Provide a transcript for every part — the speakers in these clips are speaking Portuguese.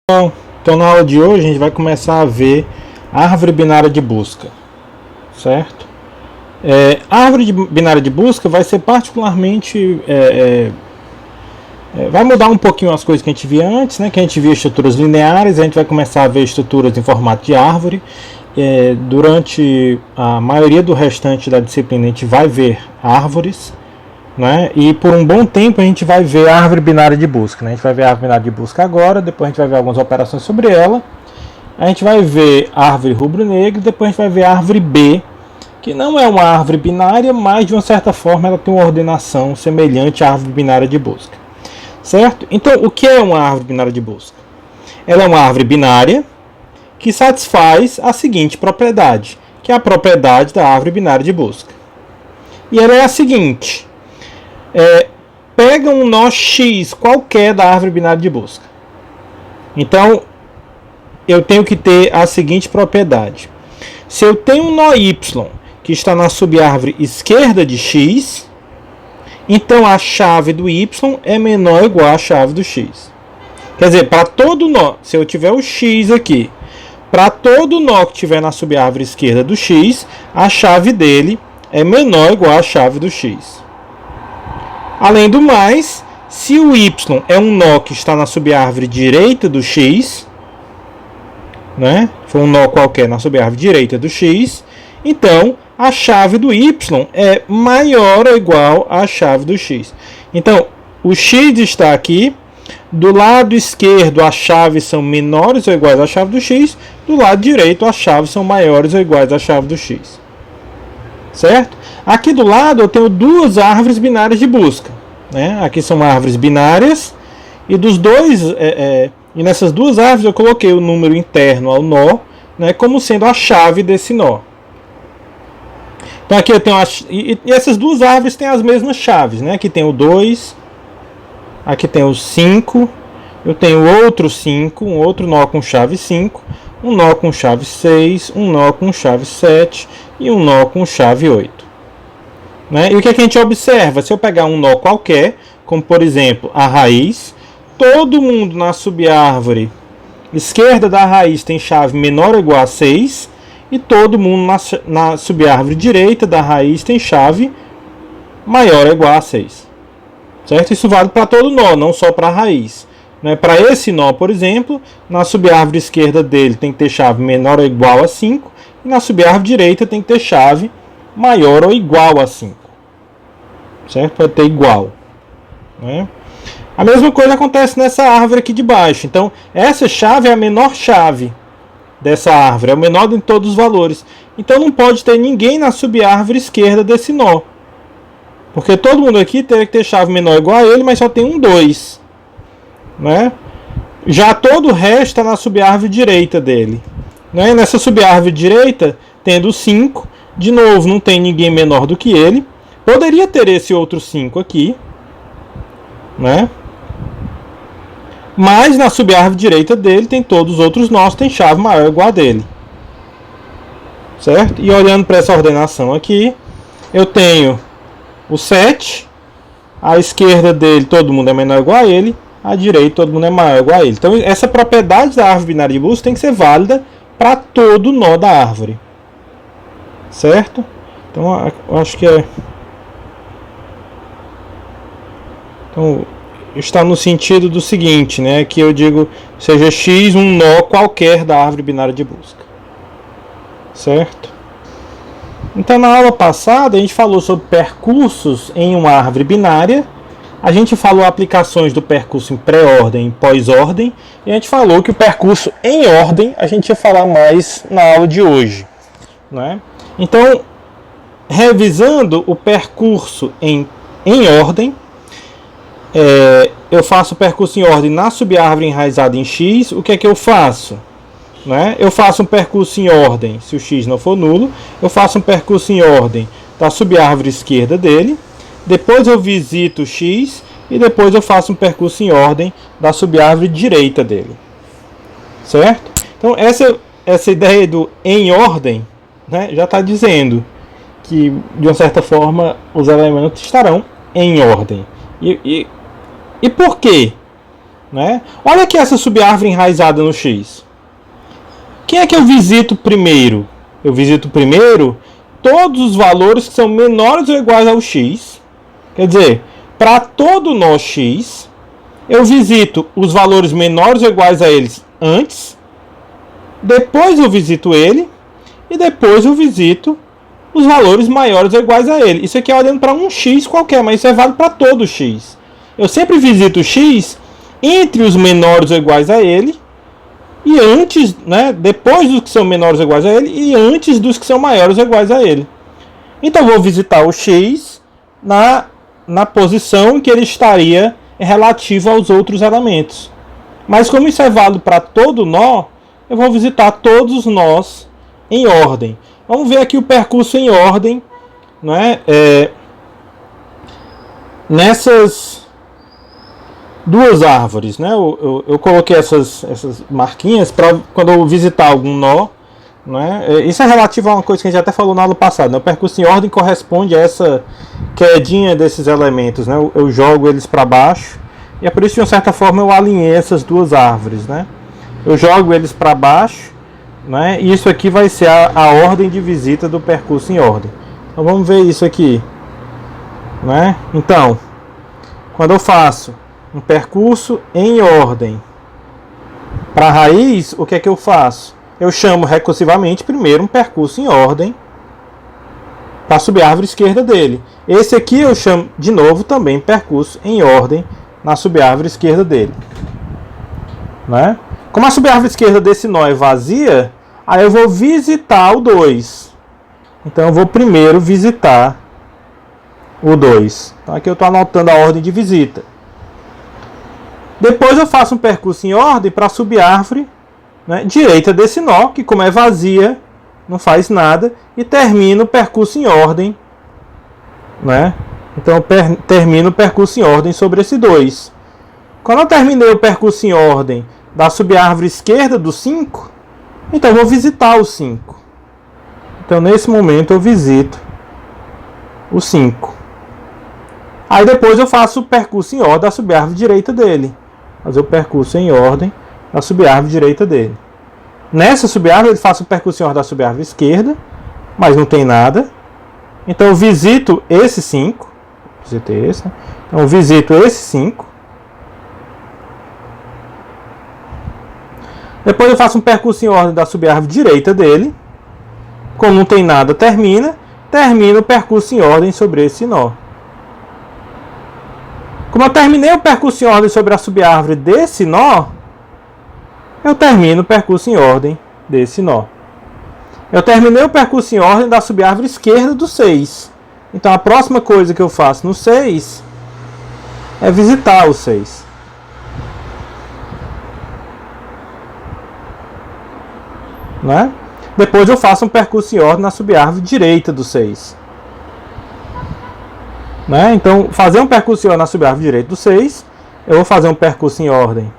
Então na aula de hoje a gente vai começar a ver a árvore binária de busca, certo? A árvore binária de busca vai ser particularmente... vai mudar um pouquinho as coisas que a gente via antes, né? Que a gente via estruturas lineares, a gente vai começar a ver estruturas em formato de árvore. Durante a maioria do restante da disciplina a gente vai ver árvores, né? E por um bom tempo a gente vai ver a árvore binária de busca, né? A gente vai ver a árvore binária de busca agora, depois a gente vai ver algumas operações sobre ela. A gente vai ver a árvore rubro-negro, depois a gente vai ver a árvore B, que não é uma árvore binária, mas de uma certa forma ela tem uma ordenação semelhante à árvore binária de busca, certo? Então, o que é uma árvore binária de busca? Ela é uma árvore binária que satisfaz a seguinte propriedade, que é a propriedade da árvore binária de busca. E ela é a seguinte: pega um nó X qualquer da árvore binária de busca. Então, eu tenho que ter a seguinte propriedade. Se eu tenho um nó Y que está na subárvore esquerda de X, então a chave do Y é menor ou igual à chave do X. Quer dizer, para todo nó, se eu tiver o X aqui, para todo nó que tiver na subárvore esquerda do X, a chave dele é menor ou igual à chave do X. Além do mais, se o Y é um nó que está na subárvore direita do X, né? Foi um nó qualquer na subárvore direita do X, então a chave do Y é maior ou igual à chave do X. Então, o X está aqui, do lado esquerdo as chaves são menores ou iguais à chave do X, do lado direito as chaves são maiores ou iguais à chave do X. Certo? Aqui do lado eu tenho duas árvores binárias de busca, né? Aqui são árvores binárias e dos dois e nessas duas árvores eu coloquei o número interno ao nó, né, como sendo a chave desse nó. Então aqui eu tenho e essas duas árvores têm as mesmas chaves, né? Aqui tem o 2, aqui tem o 5, eu tenho outro 5, um outro nó com chave 5, um nó com chave 6, um nó com chave 7 e um nó com chave 8. Né? E o que a gente observa? Se eu pegar um nó qualquer, como por exemplo a raiz, todo mundo na subárvore esquerda da raiz tem chave menor ou igual a 6, e todo mundo na subárvore direita da raiz tem chave maior ou igual a 6. Certo? Isso vale para todo nó, não só para a raiz. Né? Para esse nó, por exemplo, na subárvore esquerda dele tem que ter chave menor ou igual a 5, e na subárvore direita tem que ter chave maior ou igual a 5. Certo? Pode ter igual. Né? A mesma coisa acontece nessa árvore aqui de baixo. Então, essa chave é a menor chave dessa árvore, é o menor de todos os valores. Então, não pode ter ninguém na subárvore esquerda desse nó. Porque todo mundo aqui teria que ter chave menor ou igual a ele, mas só tem um 2. Né? Já todo o resto está na subárvore direita dele. Né? Nessa subárvore direita, tendo 5, de novo, não tem ninguém menor do que ele. Poderia ter esse outro 5 aqui, né? Mas na subárvore direita dele tem todos os outros nós, tem chave maior ou igual a dele. Certo? E olhando para essa ordenação aqui, eu tenho o 7, à esquerda dele todo mundo é menor ou igual a ele, à direita todo mundo é maior ou igual a ele. Então essa propriedade da árvore binária de busca tem que ser válida para todo nó da árvore. Certo? Então eu acho que Então, está no sentido do seguinte, né? Que eu digo, seja X um nó qualquer da árvore binária de busca. Certo? Então, na aula passada, a gente falou sobre percursos em uma árvore binária. A gente falou aplicações do percurso em pré-ordem e pós-ordem. E a gente falou que o percurso em ordem a gente ia falar mais na aula de hoje. Né? Então, revisando o percurso em ordem, eu faço o percurso em ordem na subárvore enraizada em X. O que é que eu faço? Né? Eu faço um percurso em ordem, se o X não for nulo, eu faço um percurso em ordem da subárvore esquerda dele, depois eu visito o X e depois eu faço um percurso em ordem da subárvore direita dele. Certo? Então essa ideia do em ordem, né, já está dizendo que de uma certa forma os elementos estarão em ordem. E por quê? né? Olha aqui essa subárvore enraizada no X. Quem é que eu visito primeiro? Eu visito primeiro todos os valores que são menores ou iguais ao X. Quer dizer, para todo nó X, eu visito os valores menores ou iguais a eles antes, depois eu visito ele, e depois eu visito os valores maiores ou iguais a ele. Isso aqui é olhando para um X qualquer, mas isso é válido para todo X. Eu sempre visito o X entre os menores ou iguais a ele, e antes, né, depois dos que são menores ou iguais a ele, e antes dos que são maiores ou iguais a ele. Então eu vou visitar o X na posição em que ele estaria relativo aos outros elementos. Mas como isso é válido para todo nó, eu vou visitar todos os nós em ordem. Vamos ver aqui o percurso em ordem, né? Nessas duas árvores, né? Eu coloquei essas marquinhas para quando eu visitar algum nó, né? Isso é relativo a uma coisa que a gente até falou na aula passada, né? O percurso em ordem corresponde a essa quedinha desses elementos, né? Eu jogo eles para baixo, e é por isso que de uma certa forma eu alinhei essas duas árvores, né? Eu jogo eles para baixo, né? E isso aqui vai ser a ordem de visita do percurso em ordem. Então vamos ver isso aqui, né? Então, quando eu faço um percurso em ordem para a raiz, o que é que eu faço? Eu chamo recursivamente primeiro um percurso em ordem para a subárvore esquerda dele. Esse aqui eu chamo de novo também percurso em ordem na subárvore esquerda dele, né? Como a subárvore esquerda desse nó é vazia, aí eu vou visitar o 2. Então eu vou primeiro visitar o 2. Então aqui eu estou anotando a ordem de visita. Depois eu faço um percurso em ordem para a subárvore, né, direita desse nó, que como é vazia, não faz nada, e termino o percurso em ordem, né? Então eu termino o percurso em ordem sobre esse 2. Quando eu terminei o percurso em ordem da subárvore esquerda do 5, então eu vou visitar o 5. Então nesse momento eu visito o 5. Aí depois eu faço o percurso em ordem da subárvore direita dele. Fazer o percurso em ordem da subárvore direita dele. Nessa subárvore eu faço o percurso em ordem da subárvore esquerda, mas não tem nada. Então eu visito esse 5. Visitei esse, né? Então eu visito esse 5. Depois eu faço um percurso em ordem da subárvore direita dele. Como não tem nada, termino o percurso em ordem sobre esse nó. Como eu terminei o percurso em ordem sobre a subárvore desse nó, eu termino o percurso em ordem desse nó. Eu terminei o percurso em ordem da subárvore esquerda do 6. Então a próxima coisa que eu faço no 6 é visitar o 6. Né? Depois eu faço um percurso em ordem na subárvore direita do 6. Né? Então, fazer um percurso em ordem na subárvore direita do 6, eu vou fazer um percurso em ordem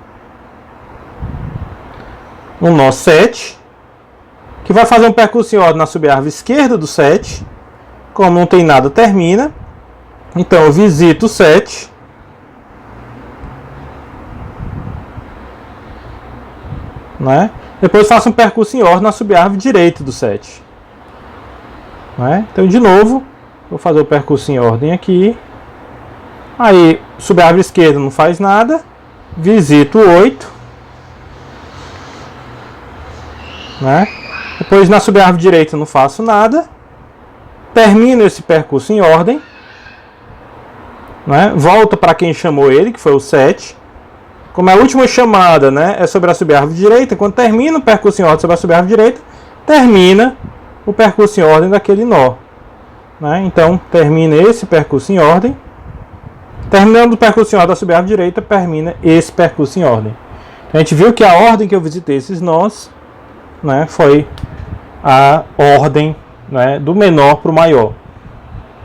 no nó 7, que vai fazer um percurso em ordem na subárvore esquerda do 7. Como não tem nada, termina. Então eu visito o 7. Né? Depois faço um percurso em ordem na subárvore direita do 7. Né? Então de novo, vou fazer o percurso em ordem aqui. Aí, subárvore esquerda não faz nada. Visito o 8. Né? Depois na subárvore direita não faço nada. Termino esse percurso em ordem. Né? Volto para quem chamou ele, que foi o 7. Como é a última chamada, né, é sobre a subárvore direita, quando termina o percurso em ordem sobre a subárvore direita, termina o percurso em ordem daquele nó. Né? Então, termina esse percurso em ordem. Terminando o percurso em ordem da subárvore direita, termina esse percurso em ordem. Então, a gente viu que a ordem que eu visitei esses nós, né, foi a ordem, né, do menor para o maior.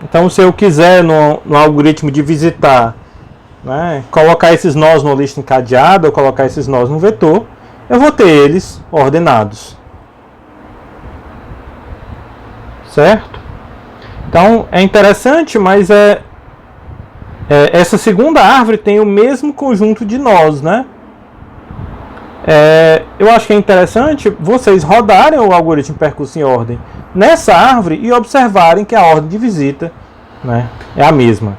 Então, se eu quiser no algoritmo de visitar, né, colocar esses nós numa lista encadeada ou colocar esses nós no vetor, eu vou ter eles ordenados. Certo? Então é interessante, mas essa segunda árvore tem o mesmo conjunto de nós, né? Eu acho que é interessante vocês rodarem o algoritmo percurso em ordem nessa árvore e observarem que a ordem de visita, né, é a mesma,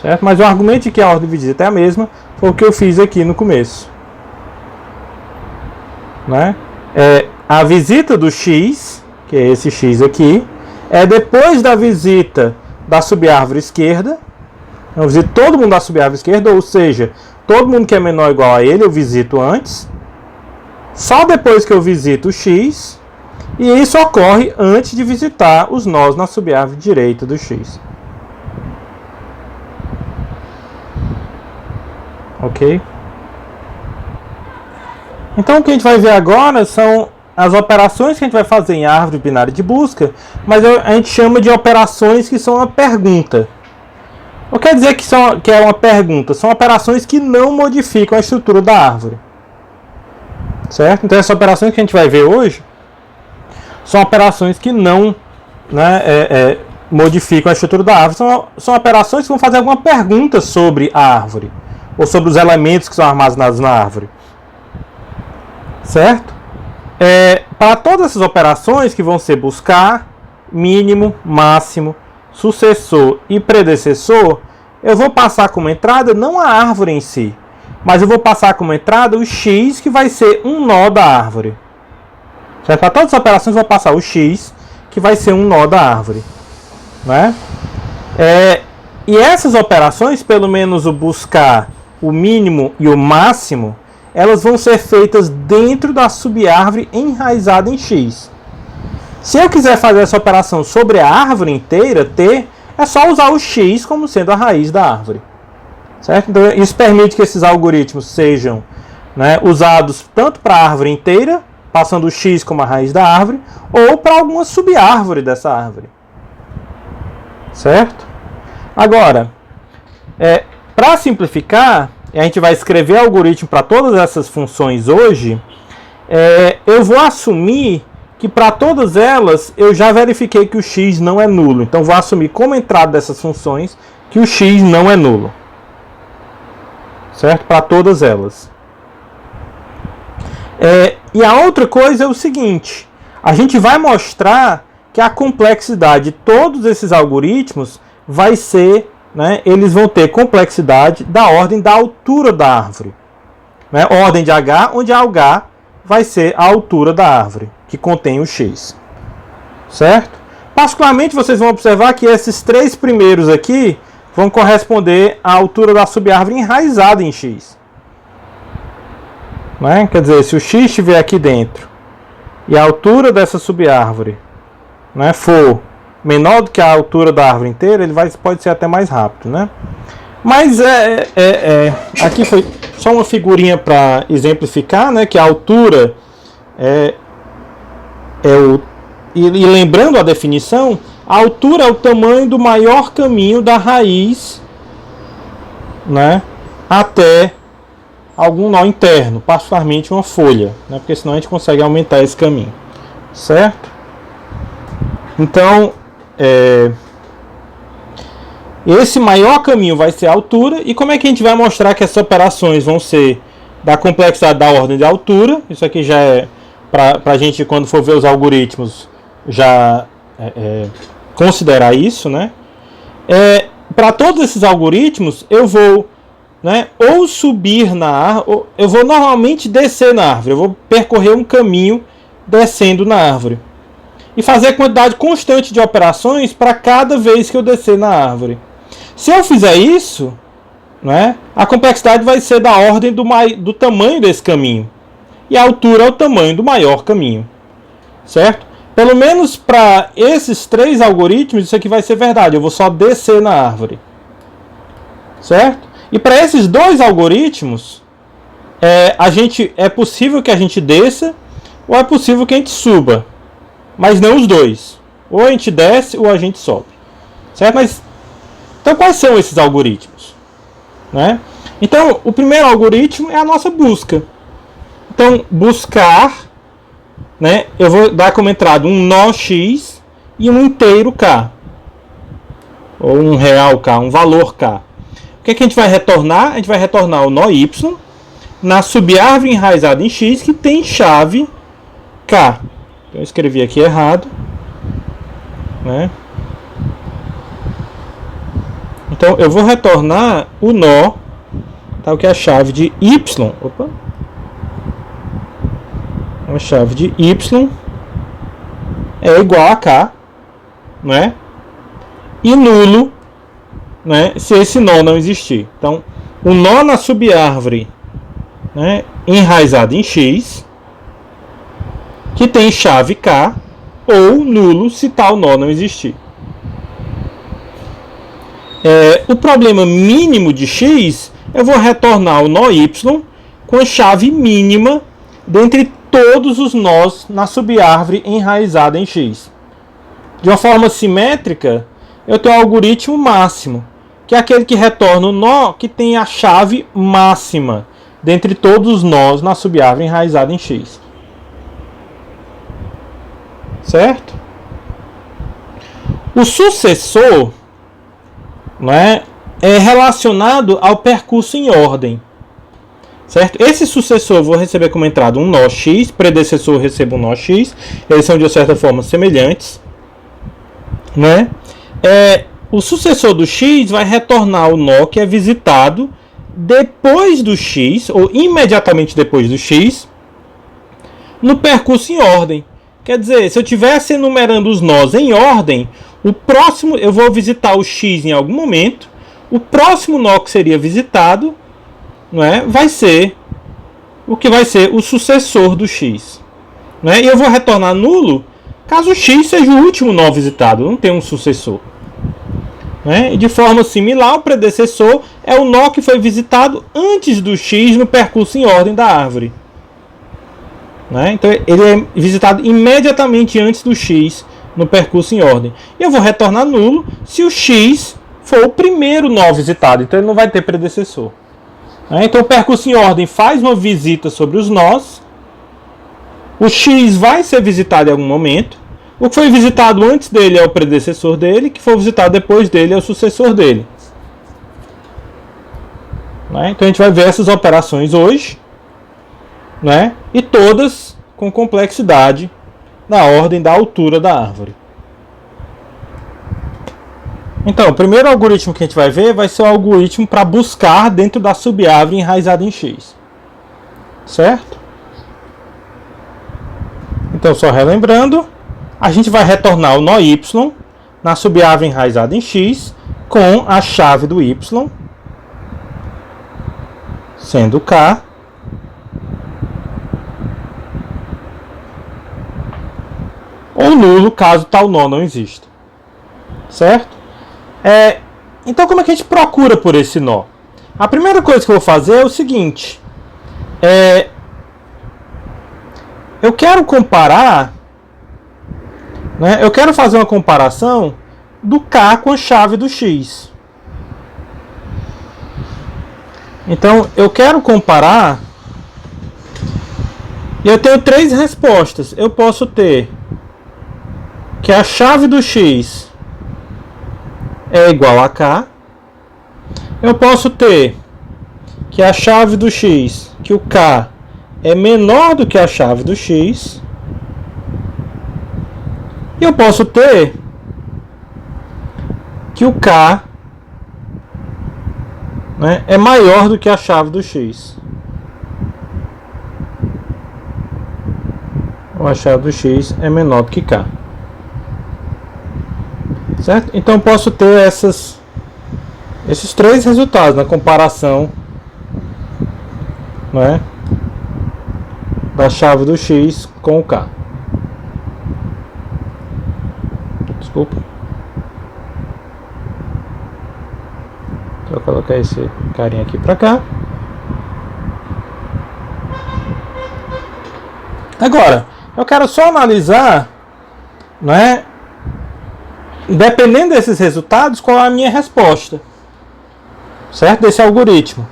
certo? Mas o argumento de que a ordem de visita é a mesma foi o que eu fiz aqui no começo, né? A visita do x, que é esse x aqui, é depois da visita da subárvore esquerda. Eu visito todo mundo da subárvore esquerda, ou seja, todo mundo que é menor ou igual a ele eu visito antes. Só depois que eu visito o x, e isso ocorre antes de visitar os nós na subárvore direita do x. Ok? Então o que a gente vai ver agora são as operações que a gente vai fazer em árvore binária de busca, mas a gente chama de operações que são uma pergunta. O que quer dizer que é uma pergunta? São operações que não modificam a estrutura da árvore. Certo? Então essas operações que a gente vai ver hoje são operações que não, né, modificam a estrutura da árvore. São operações que vão fazer alguma pergunta sobre a árvore, ou sobre os elementos que são armazenados na árvore. Certo? Para todas essas operações que vão ser buscar, mínimo, máximo, sucessor e predecessor, eu vou passar como entrada não a árvore em si, mas eu vou passar como entrada o x, que vai ser um nó da árvore. Certo? Para todas as operações eu vou passar o x, que vai ser um nó da árvore. Né? E essas operações, pelo menos o buscar, o mínimo e o máximo, elas vão ser feitas dentro da subárvore enraizada em x. Se eu quiser fazer essa operação sobre a árvore inteira, T, é só usar o x como sendo a raiz da árvore. Certo? Então, isso permite que esses algoritmos sejam, né, usados tanto para a árvore inteira, passando o x como a raiz da árvore, ou para alguma subárvore dessa árvore. Certo? Agora, para simplificar, a gente vai escrever algoritmo para todas essas funções hoje. Eu vou assumir que para todas elas eu já verifiquei que o x não é nulo. Então vou assumir como entrada dessas funções que o x não é nulo. Certo? Para todas elas. E a outra coisa é o seguinte: a gente vai mostrar que a complexidade de todos esses algoritmos vai ser, né, eles vão ter complexidade da ordem da altura da árvore. Né? Ordem de H, onde a H vai ser a altura da árvore, que contém o x. Certo? Particularmente, vocês vão observar que esses três primeiros aqui vão corresponder à altura da subárvore enraizada em x. Né? Quer dizer, se o x estiver aqui dentro e a altura dessa subárvore, né, for menor do que a altura da árvore inteira, ele pode ser até mais rápido. Né? Mas aqui foi só uma figurinha para exemplificar, né, que a altura e lembrando a definição, a altura é o tamanho do maior caminho da raiz, né, até algum nó interno, particularmente uma folha, né, porque senão a gente consegue aumentar esse caminho. Certo? Então, esse maior caminho vai ser a altura. E como é que a gente vai mostrar que essas operações vão ser da complexidade da ordem de altura? Isso aqui já é para a gente, quando for ver os algoritmos, já considerar isso, né? Para todos esses algoritmos, eu vou, né, ou subir na árvore, eu vou normalmente descer na árvore. Eu vou percorrer um caminho descendo na árvore e fazer quantidade constante de operações para cada vez que eu descer na árvore. Se eu fizer isso, né, a complexidade vai ser da ordem do tamanho desse caminho. E a altura é o tamanho do maior caminho. Certo? Pelo menos para esses três algoritmos, isso aqui vai ser verdade. Eu vou só descer na árvore. Certo? E para esses dois algoritmos, é possível que a gente desça ou é possível que a gente suba. Mas não os dois. Ou a gente desce ou a gente sobe. Certo? Mas, então quais são esses algoritmos? Né? Então, o primeiro algoritmo é a nossa busca. Então, buscar, né, eu vou dar como entrada um nó x e um inteiro k. Ou um real k, um valor k. O que a gente vai retornar? A gente vai retornar o nó y, na subárvore enraizada em X que tem chave K. Eu escrevi aqui errado, né? Então eu vou retornar o nó, tal que é a chave de Y. Opa. A chave de Y é igual a K, né? E nulo, né, se esse nó não existir. Então, o nó na subárvore, né, enraizado em X, que tem chave K, ou nulo se tal nó não existir. O problema mínimo de X, eu vou retornar o nó Y com a chave mínima dentre todos os nós na subárvore enraizada em X. De uma forma simétrica, eu tenho o algoritmo máximo, que é aquele que retorna o nó que tem a chave máxima dentre todos os nós na subárvore enraizada em X. Certo? O sucessor, né, é relacionado ao percurso em ordem. Certo? Esse sucessor eu vou receber como entrada um nó X, predecessor eu recebo um nó X, eles são de certa forma semelhantes, né? O sucessor do X vai retornar o nó que é visitado depois do X, ou imediatamente depois do X, no percurso em ordem. Quer dizer, se eu estivesse enumerando os nós em ordem, o próximo eu vou visitar o X em algum momento, o próximo nó que seria visitado, não é, vai ser o que vai ser o sucessor do X. Não é? E eu vou retornar nulo caso o X seja o último nó visitado, não tem um sucessor. Não é? E de forma similar, o predecessor é o nó que foi visitado antes do X no percurso em ordem da árvore. Não é? Então ele é visitado imediatamente antes do X no percurso em ordem. E eu vou retornar nulo se o X for o primeiro nó visitado, então ele não vai ter predecessor. Então o percurso em ordem faz uma visita sobre os nós. O X vai ser visitado em algum momento. O que foi visitado antes dele é o predecessor dele. O que for visitado depois dele é o sucessor dele. Então a gente vai ver essas operações hoje, né? E todas com complexidade na ordem da altura da árvore. Então, o primeiro algoritmo que a gente vai ver vai ser o algoritmo para buscar dentro da subárvore enraizada em X. Certo? Então, só relembrando, a gente vai retornar o nó Y na subárvore enraizada em X com a chave do Y, sendo K, ou nulo caso tal nó não exista. Certo? Então como é que a gente procura por esse nó? A primeira coisa que eu vou fazer é o seguinte. Eu quero comparar, né, eu quero fazer uma comparação do K com a chave do X. Então eu quero comparar e eu tenho três respostas. Eu posso ter que a chave do X é igual a K. Eu posso ter que a chave do X, que o K é menor do que a chave do X. E eu posso ter que o K, né, é maior do que a chave do X. Ou a chave do X é menor do que K. Certo? Então eu posso ter esses três resultados na comparação, né, da chave do X com o K. Desculpa. Vou colocar esse carinha aqui para cá. Agora, eu quero só analisar, né, dependendo desses resultados, qual é a minha resposta, certo? Desse algoritmo.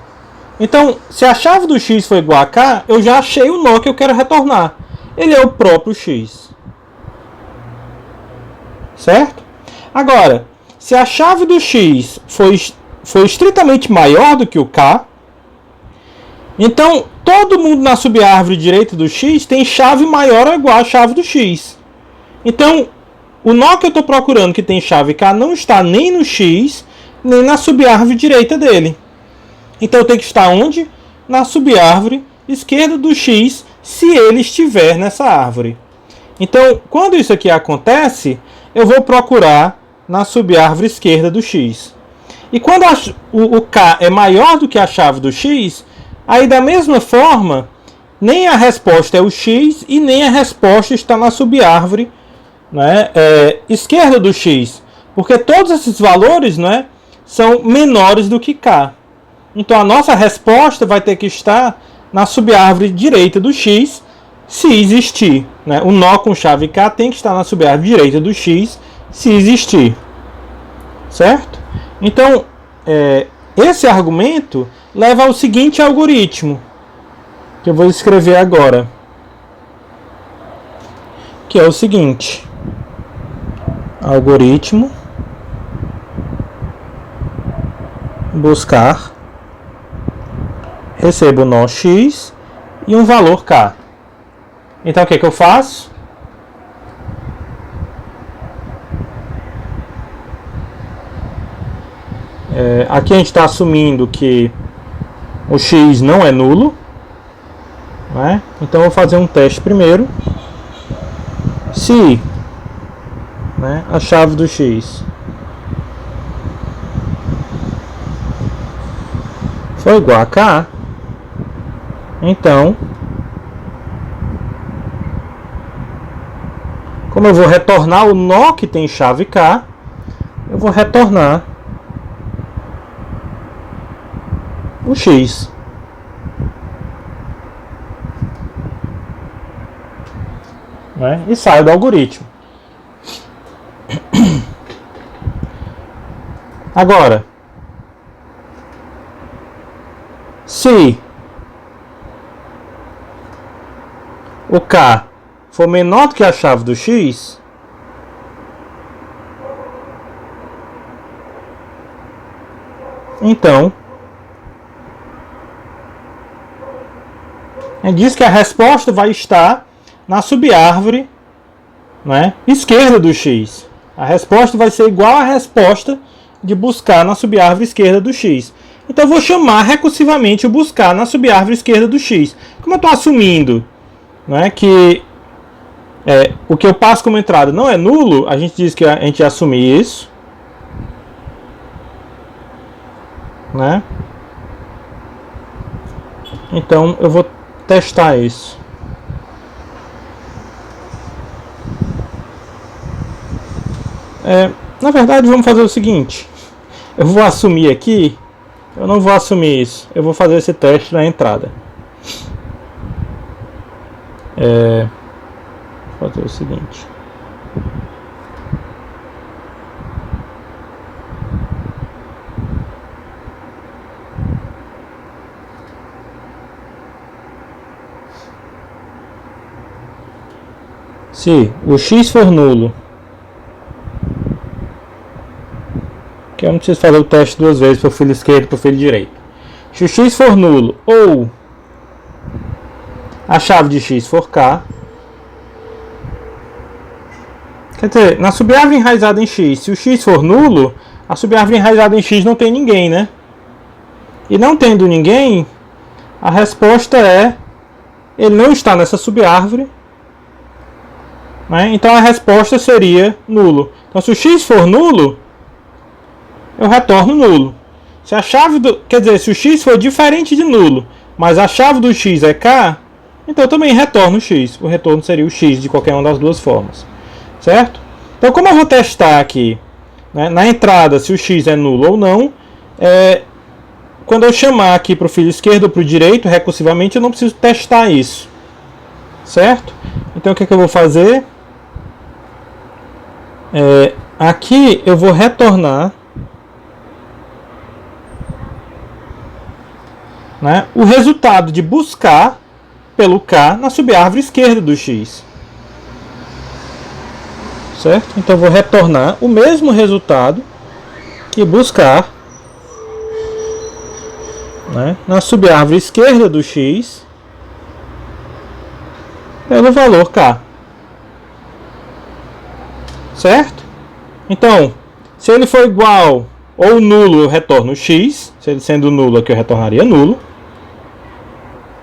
Então, se a chave do X for igual a K, eu já achei o nó que eu quero retornar. Ele é o próprio X. Certo? Agora, se a chave do X for estritamente maior do que o K, Então, todo mundo na subárvore direita do x tem chave maior ou igual à chave do x. Então, o nó que eu estou procurando que tem chave k não está nem no x, nem na subárvore direita dele. Então, eu tenho que estar onde? Na subárvore esquerda do x, se ele estiver nessa árvore. Então, quando isso aqui acontece, eu vou procurar na subárvore esquerda do x. E quando o k é maior do que a chave do x, aí da mesma forma, nem a resposta é o x e nem a resposta está na subárvore, né, esquerda do x. Porque todos esses valores, né, são menores do que k. Então a nossa resposta vai ter que estar na subárvore direita do x, se existir. Né? O nó com chave k tem que estar na subárvore direita do x, se existir. Certo? Então, esse argumento leva ao seguinte algoritmo, que eu vou escrever agora, que é o seguinte: algoritmo buscar, recebo o nó x e um valor k. Então o que eu faço? Aqui a gente está assumindo que o x não é nulo, né? Então eu vou fazer um teste primeiro. Se, né, a chave do x for igual a k, então, como eu vou retornar o nó que tem chave k, eu vou retornar o x. Né? E saio do algoritmo. Agora, se o k for menor do que a chave do x, então diz que a resposta vai estar na subárvore, né, esquerda do x. A resposta vai ser igual à resposta de buscar na subárvore esquerda do x. Então eu vou chamar recursivamente o buscar na subárvore esquerda do x. Como eu estou assumindo, né, que o que eu passo como entrada não é nulo, a gente diz que a gente assume isso, né? Então eu vou testar isso. Na verdade, vamos fazer o seguinte: eu vou assumir aqui, eu não vou assumir isso, eu vou fazer esse teste na entrada. Vou fazer o seguinte: se o x for nulo, que eu não preciso fazer o teste duas vezes para o filho esquerdo e para o filho direito. Se o x for nulo ou a chave de x for k, quer dizer, na subárvore enraizada em x, se o x for nulo, a subárvore enraizada em x não tem ninguém, né? E não tendo ninguém, a resposta é: ele não está nessa subárvore, né? Então a resposta seria nulo. Então se o x for nulo, eu retorno nulo. Se a chave do, quer dizer, se o x for diferente de nulo, mas a chave do x é k, então eu também retorno o x. O retorno seria o x de qualquer uma das duas formas. Certo? Então como eu vou testar aqui, né, na entrada se o x é nulo ou não, quando eu chamar aqui para o filho esquerdo ou para o direito, recursivamente, eu não preciso testar isso. Certo? Então o que eu vou fazer? Aqui eu vou retornar, né, o resultado de buscar pelo k na subárvore esquerda do x. Certo? Então eu vou retornar o mesmo resultado que buscar, né, na subárvore esquerda do x pelo valor k. Certo? Então, se ele for igual ou nulo, eu retorno x. Se ele sendo nulo, aqui eu retornaria nulo.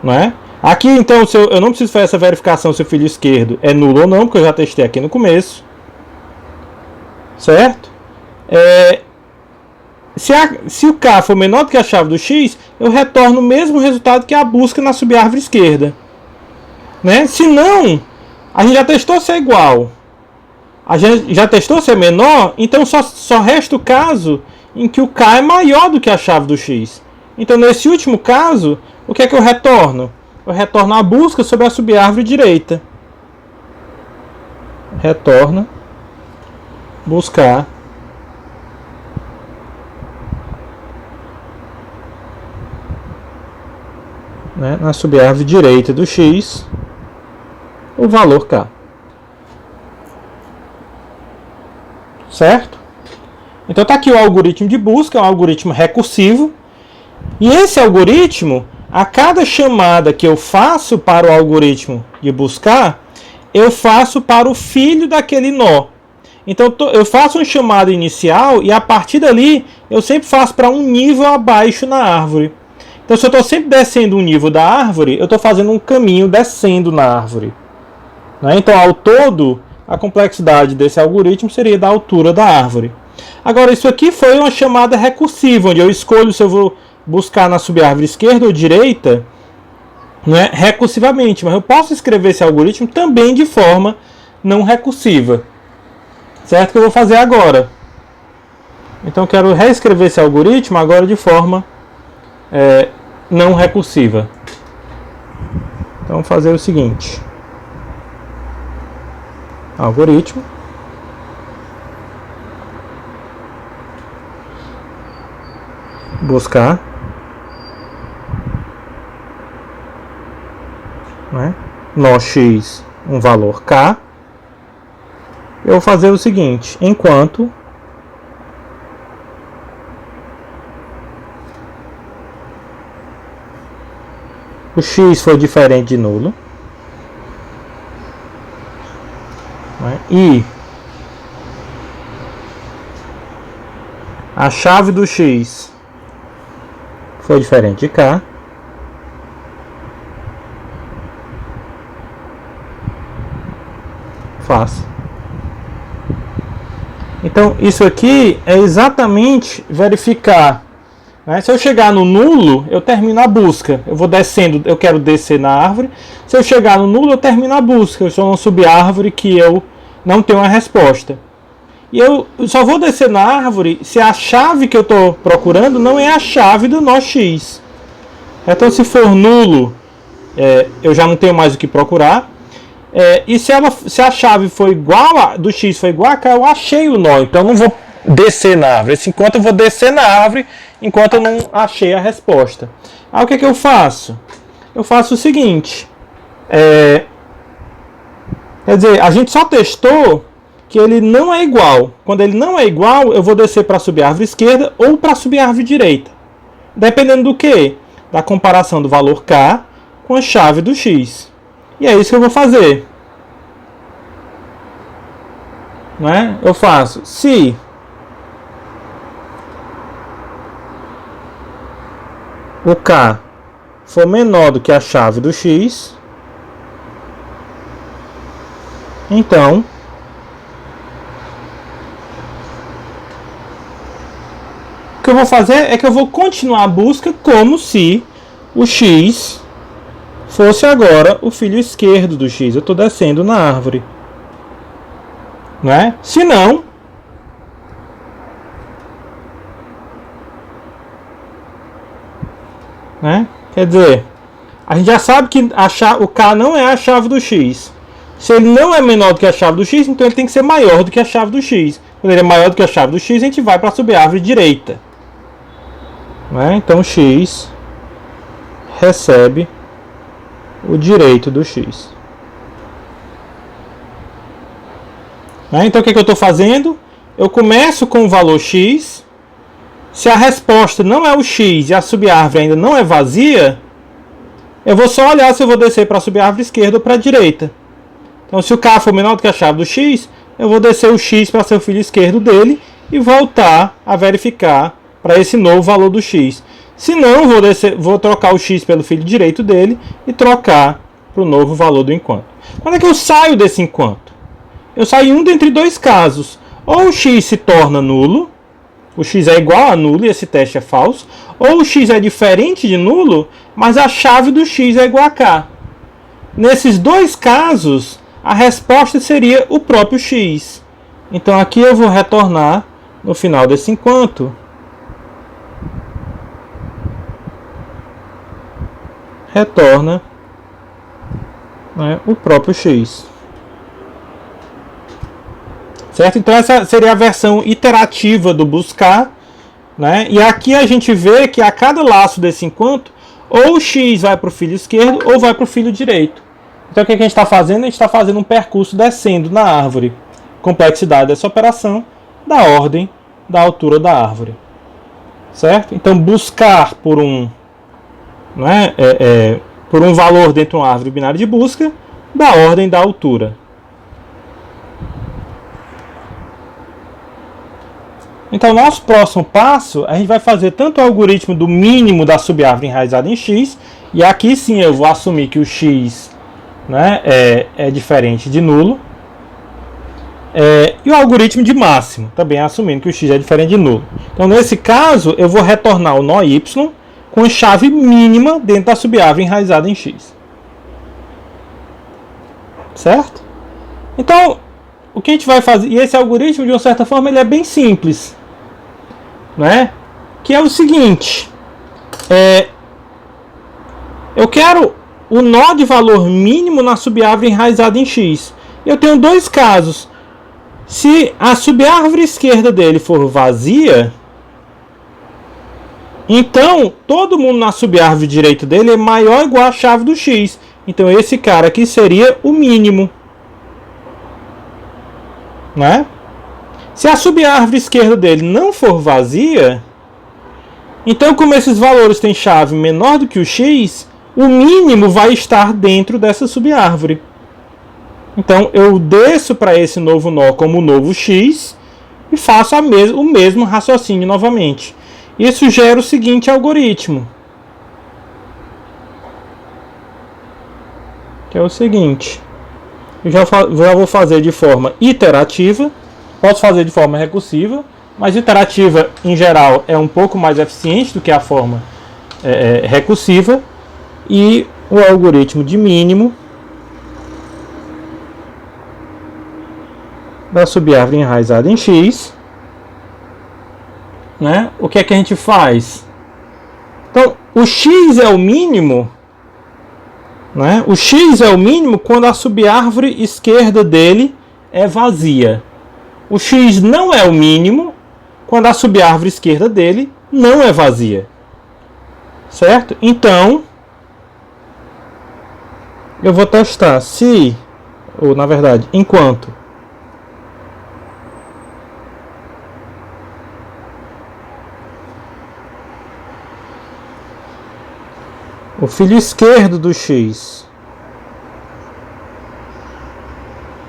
Não é? Aqui, então, eu não preciso fazer essa verificação se o filho esquerdo é nulo ou não, porque eu já testei aqui no começo. Certo? Se o k for menor do que a chave do x, eu retorno o mesmo resultado que a busca na subárvore esquerda. Né? Se não, a gente já testou se é igual. A gente já testou se é menor, então só resta o caso em que o k é maior do que a chave do x. Então, nesse último caso, o que é que eu retorno? Eu retorno a busca sobre a subárvore direita. Retorna buscar na subárvore direita do x o valor k. Certo? Então está aqui o algoritmo de busca, é um algoritmo recursivo. E esse algoritmo, a cada chamada que eu faço para o algoritmo de buscar, eu faço para o filho daquele nó. Então eu faço uma chamada inicial e a partir dali eu sempre faço para um nível abaixo na árvore. Então se eu estou sempre descendo um nível da árvore, eu estou fazendo um caminho descendo na árvore. Né? Então ao todo, a complexidade desse algoritmo seria da altura da árvore. Agora isso aqui foi uma chamada recursiva, onde eu escolho se eu vou buscar na subárvore esquerda ou direita, né, recursivamente. Mas eu posso escrever esse algoritmo também de forma não recursiva. Certo? Que eu vou fazer agora. Então eu quero reescrever esse algoritmo agora de forma não recursiva. Então vamos fazer o seguinte. Algoritmo. Buscar. Né? Nó x, um valor k. Eu vou fazer o seguinte. Enquanto o x for diferente de nulo, né? E a chave do x foi diferente de k, faço. Então isso aqui é exatamente verificar. Né? Se eu chegar no nulo, eu termino a busca. Eu vou descendo, eu quero descer na árvore. Se eu chegar no nulo, eu termino a busca. Eu sou uma subárvore que eu não tenho uma resposta. E eu só vou descer na árvore se a chave que eu estou procurando não é a chave do nó x. Então se for nulo, eu já não tenho mais o que procurar. E se a chave for igual do x for igual a k, eu achei o nó. Então eu não vou descer na árvore. Enquanto eu vou descer na árvore, enquanto eu não achei a resposta. Aí o que é que eu faço? Eu faço o seguinte. Quer dizer, a gente só testou que ele não é igual. Quando ele não é igual, eu vou descer para a subárvore esquerda ou para a subárvore direita. Dependendo do que? Da comparação do valor k com a chave do x. E é isso que eu vou fazer. Né? Eu faço se o k for menor do que a chave do x, então o que eu vou fazer é que eu vou continuar a busca como se o x fosse agora o filho esquerdo do x. Eu estou descendo na árvore. Né? Se não, né? Quer dizer, a gente já sabe que o k não é a chave do x. Se ele não é menor do que a chave do x, então ele tem que ser maior do que a chave do x. Quando ele é maior do que a chave do x, a gente vai para a subárvore direita. Né? Então x recebe o direito do x. Né? Então o que eu estou fazendo? Eu começo com o valor x, Se a resposta não é o x e a subárvore ainda não é vazia, eu vou só olhar se eu vou descer para a subárvore esquerda ou para a direita. Então, se o k for menor do que a chave do x, eu vou descer o x para ser o filho esquerdo dele e voltar a verificar para esse novo valor do x. Se não, vou trocar o x pelo filho direito dele e trocar para o novo valor do enquanto. Quando é que eu saio desse enquanto? Eu saio em um dentre dois casos. Ou o x se torna nulo, o x é igual a nulo e esse teste é falso, ou o x é diferente de nulo, mas a chave do x é igual a k. Nesses dois casos, a resposta seria o próprio x. Então aqui eu vou retornar no final desse enquanto. Retorna, né, o próprio x. Certo? Então essa seria a versão iterativa do buscar, né? E aqui a gente vê que a cada laço desse enquanto, ou o x vai para o filho esquerdo ou vai para o filho direito. Então o que a gente está fazendo? A gente está fazendo um percurso descendo na árvore. Complexidade dessa operação da ordem da altura da árvore. Certo? Então buscar por um, né, por um valor dentro de uma árvore binária de busca da ordem da altura. Então, nosso próximo passo, a gente vai fazer tanto o algoritmo do mínimo da subárvore enraizada em x, e aqui sim eu vou assumir que o x, né, é diferente de nulo, e o algoritmo de máximo, também assumindo que o x é diferente de nulo. Então, nesse caso, eu vou retornar o nó y com chave mínima dentro da subárvore enraizada em x. Certo? Então, o que a gente vai fazer, e esse algoritmo, de uma certa forma, ele é bem simples, né? Que é o seguinte, eu quero o nó de valor mínimo na subárvore enraizada em x. Eu tenho dois casos. Se a subárvore esquerda dele for vazia, então todo mundo na subárvore direita dele é maior ou igual a chave do x. Então esse cara aqui seria o mínimo, né? Se a subárvore esquerda dele não for vazia, então como esses valores têm chave menor do que o x, o mínimo vai estar dentro dessa subárvore. Então eu desço para esse novo nó como o novo x e faço o mesmo raciocínio novamente. Isso gera o seguinte algoritmo, que é o seguinte. Eu já vou fazer de forma iterativa. Posso fazer de forma recursiva, mas iterativa, em geral, é um pouco mais eficiente do que a forma recursiva. E o algoritmo de mínimo da subárvore enraizada em x, né? O que é que a gente faz? Então, o x é o mínimo, né? O x é o mínimo quando a subárvore esquerda dele é vazia. O x não é o mínimo quando a subárvore esquerda dele não é vazia. Certo? Então, eu vou testar se, ou na verdade, enquanto o filho esquerdo do x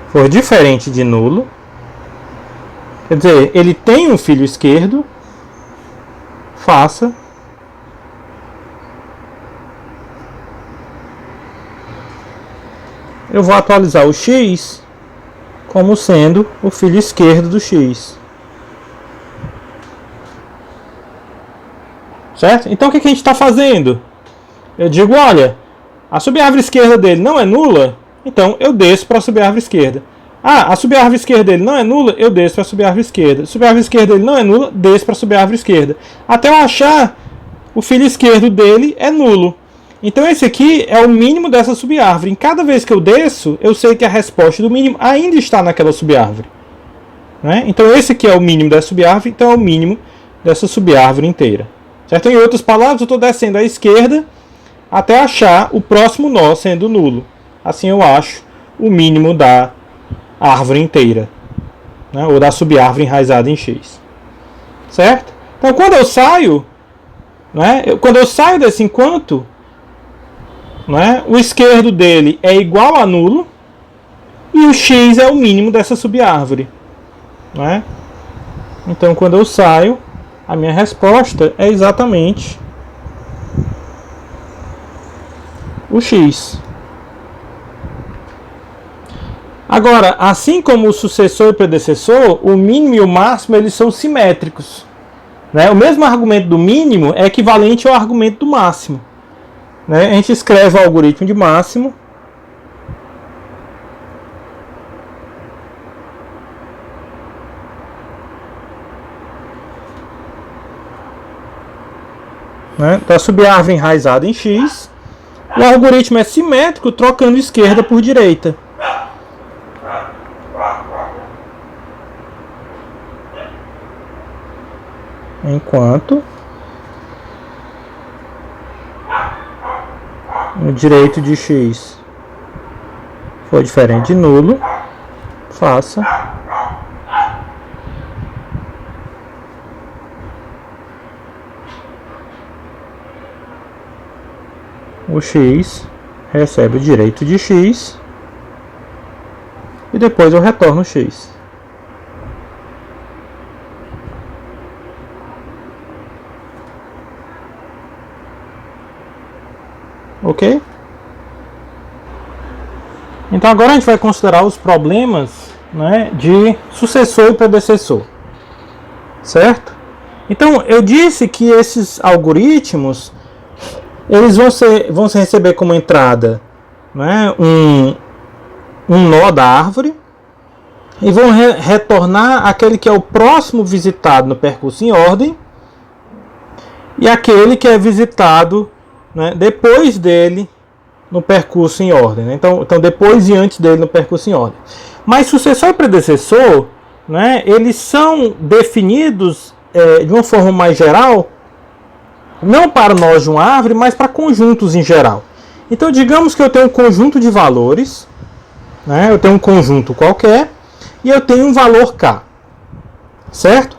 for diferente de nulo, quer dizer, ele tem um filho esquerdo, faça eu vou atualizar o x como sendo o filho esquerdo do x. Certo? Então o que a gente está fazendo? Eu digo, olha, a subárvore esquerda dele não é nula, então eu desço para a subárvore esquerda. Ah, a subárvore esquerda dele não é nula, eu desço para a subárvore esquerda. A subárvore esquerda dele não é nula, desço para a subárvore esquerda. Até eu achar o filho esquerdo dele é nulo. Então esse aqui é o mínimo dessa subárvore. Em cada vez que eu desço, eu sei que a resposta do mínimo ainda está naquela subárvore, né? Então esse aqui é o mínimo dessa subárvore, então é o mínimo dessa subárvore inteira. Certo? Em outras palavras, eu estou descendo à esquerda até achar o próximo nó sendo nulo. Assim eu acho o mínimo da árvore inteira, né? Ou da subárvore enraizada em x. Certo? Então, quando eu saio, né, quando eu saio desse enquanto, né, o esquerdo dele é igual a nulo e o x é o mínimo dessa subárvore. Né? Então, quando eu saio, a minha resposta é exatamente o x. Agora, assim como o sucessor e o predecessor, o mínimo e o máximo eles são simétricos. Né? O mesmo argumento do mínimo é equivalente ao argumento do máximo. Né? A gente escreve o algoritmo de máximo. Né? Então, a subárvore enraizada em x. O algoritmo é simétrico, trocando esquerda por direita. Enquanto o direito de x for diferente de nulo, faça o x recebe o direito de x e depois eu retorno o x. Ok? Então agora a gente vai considerar os problemas, né, de sucessor e predecessor. Certo? Então eu disse que esses algoritmos eles vão se receber como entrada, né, um nó da árvore e vão retornar aquele que é o próximo visitado no percurso em ordem e aquele que é visitado, né, depois dele no percurso em ordem. Né? Então depois e antes dele no percurso em ordem. Mas sucessor e predecessor, né, eles são definidos de uma forma mais geral, não para nós de uma árvore, mas para conjuntos em geral. Então digamos que eu tenho um conjunto de valores, né, eu tenho um conjunto qualquer e eu tenho um valor k. Certo?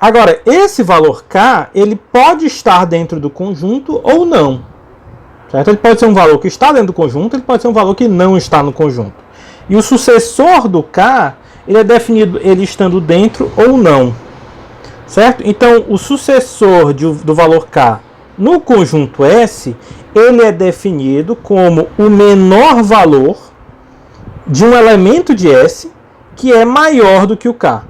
Agora, esse valor k, ele pode estar dentro do conjunto ou não. Certo? Ele pode ser um valor que está dentro do conjunto, ele pode ser um valor que não está no conjunto. E o sucessor do k, ele é definido ele estando dentro ou não. Certo? Então, o sucessor do valor k no conjunto S, ele é definido como o menor valor de um elemento de S que é maior do que o k.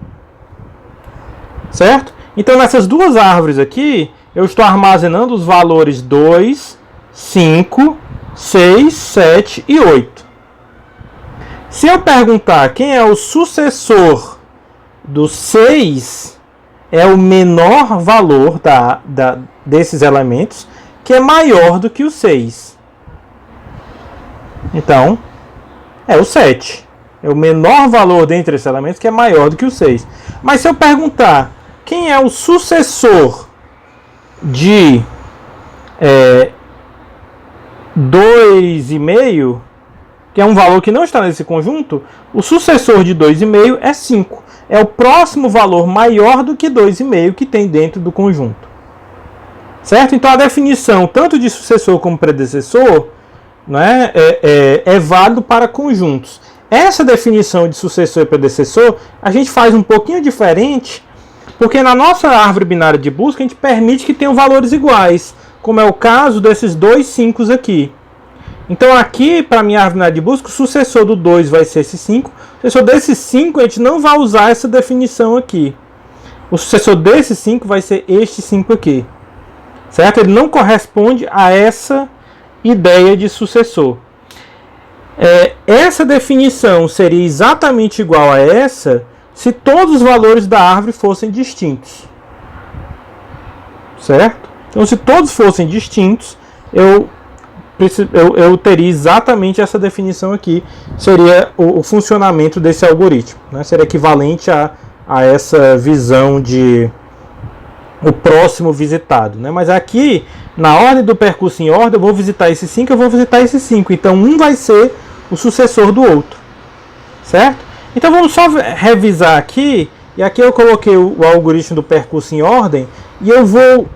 Certo? Então, nessas duas árvores aqui, eu estou armazenando os valores 2, 5, 6, 7 e 8. Se eu perguntar quem é o sucessor do 6, é o menor valor desses elementos, que é maior do que o 6. Então, é o 7. É o menor valor dentre esses elementos que é maior do que o 6. Mas se eu perguntar quem é o sucessor de 2,5, que é um valor que não está nesse conjunto, o sucessor de 2,5 é 5. É o próximo valor maior do que 2,5 que tem dentro do conjunto. Certo? Então a definição tanto de sucessor como predecessor, né, é válido para conjuntos. Essa definição de sucessor e predecessor a gente faz um pouquinho diferente, porque na nossa árvore binária de busca a gente permite que tenham valores iguais, como é o caso desses dois 5 aqui. Então aqui, para a minha árvore binária de busca, o sucessor do 2 vai ser esse 5. O sucessor desse 5 a gente não vai usar essa definição aqui. O sucessor desse 5 vai ser este 5 aqui. Certo? Ele não corresponde a essa ideia de sucessor. Essa definição seria exatamente igual a essa se todos os valores da árvore fossem distintos. Certo? Então, se todos fossem distintos, eu teria exatamente essa definição aqui. Seria o funcionamento desse algoritmo. Né? Seria equivalente a essa visão de o próximo visitado. Né? Mas aqui, na ordem do percurso em ordem, eu vou visitar esse 5, eu vou visitar esse 5. Então, um vai ser o sucessor do outro. Certo? Então, vamos só revisar aqui E aqui eu coloquei o algoritmo do percurso em ordem e eu vou